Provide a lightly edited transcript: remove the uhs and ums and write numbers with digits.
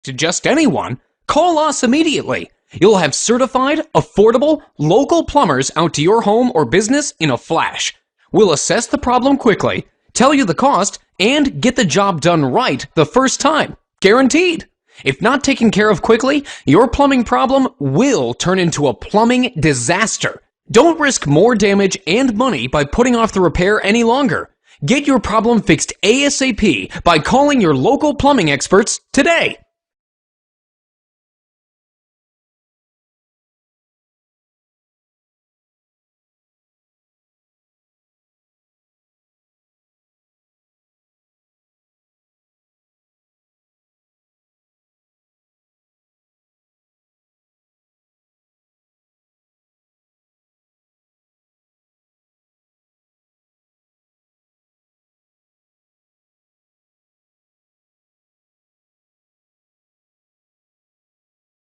to just anyone, call us immediately. You'll have certified, affordable, local plumbers out to your home or business in a flash. We'll assess the problem quickly, tell you the cost, and get the job done right the first time. Guaranteed. If not taken care of quickly, your plumbing problem will turn into a plumbing disaster. Don't risk more damage and money by putting off the repair any longer. Get your problem fixed ASAP by calling your local plumbing experts today.